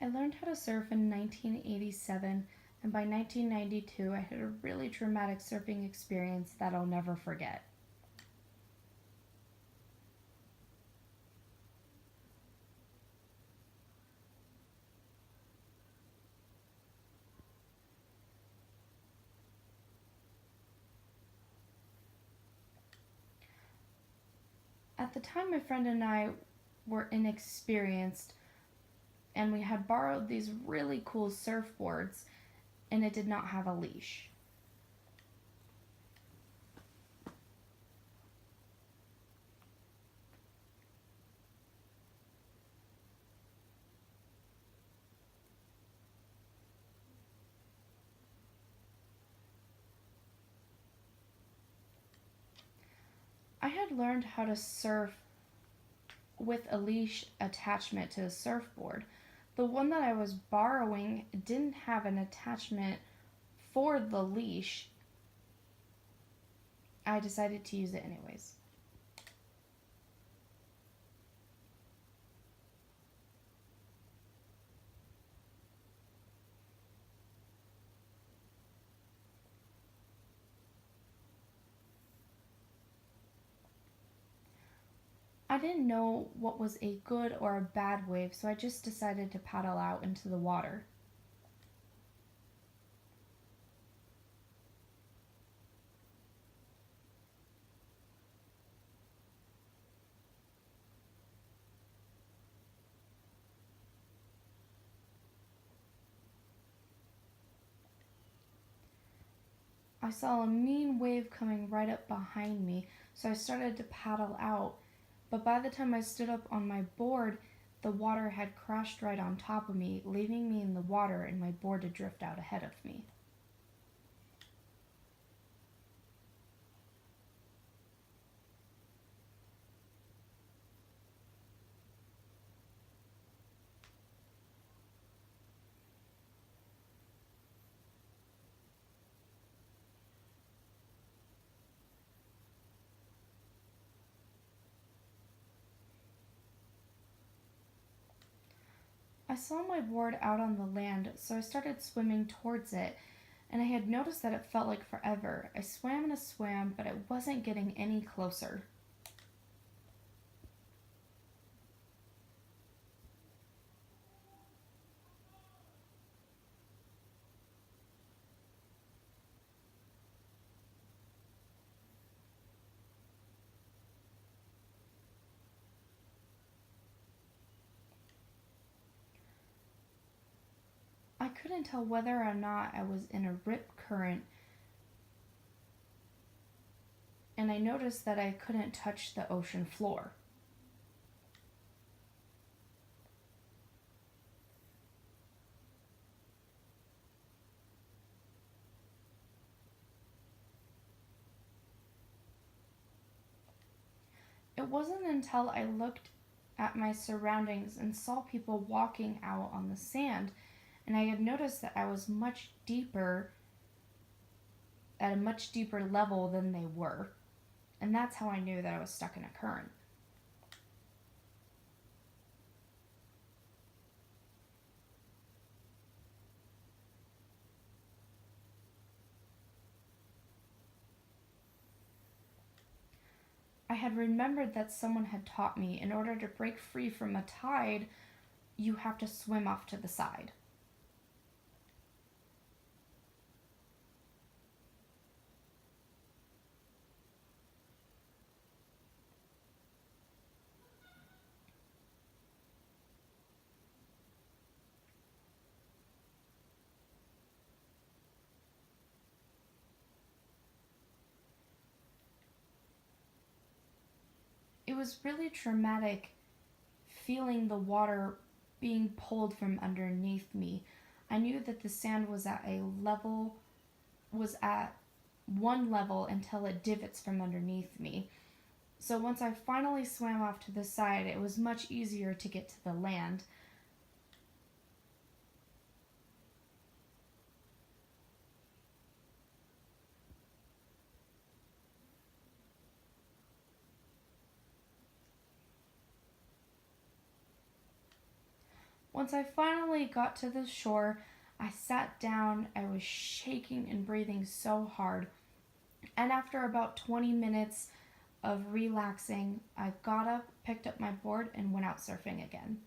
I learned how to surf in 1987, and by 1992, I had a really traumatic surfing experience that I'll never forget. At the time, my friend and I were inexperienced, and we had borrowed these really cool surfboards, and it did not have a leash. I had learned how to surf with a leash attachment to the surfboard. The one that I was borrowing didn't have an attachment for the leash. I decided to use it anyways. I didn't know what was a good or a bad wave, so I just decided to paddle out into the water. I saw a mean wave coming right up behind me, so I started to paddle out. But by the time I stood up on my board, the water had crashed right on top of me, leaving me in the water and my board to drift out ahead of me. I saw my board out on the land, so I started swimming towards it, and I had noticed that it felt like forever. I swam and swam, but it wasn't getting any closer. I couldn't tell whether or not I was in a rip current, and I noticed that I couldn't touch the ocean floor. It wasn't until I looked at my surroundings and saw people walking out on the sand, and I had noticed that I was much deeper, at a much deeper level than they were, and that's how I knew that I was stuck in a current. I had remembered that someone had taught me in order to break free from a tide, you have to swim off to the side. It was really traumatic feeling the water being pulled from underneath me. I knew that the sand was at one level until it divots from underneath me. So once I finally swam off to the side, it was much easier to get to the land. Once I finally got to the shore, I sat down. I was shaking and breathing so hard. And after about 20 minutes of relaxing, I got up, picked up my board, and went out surfing again.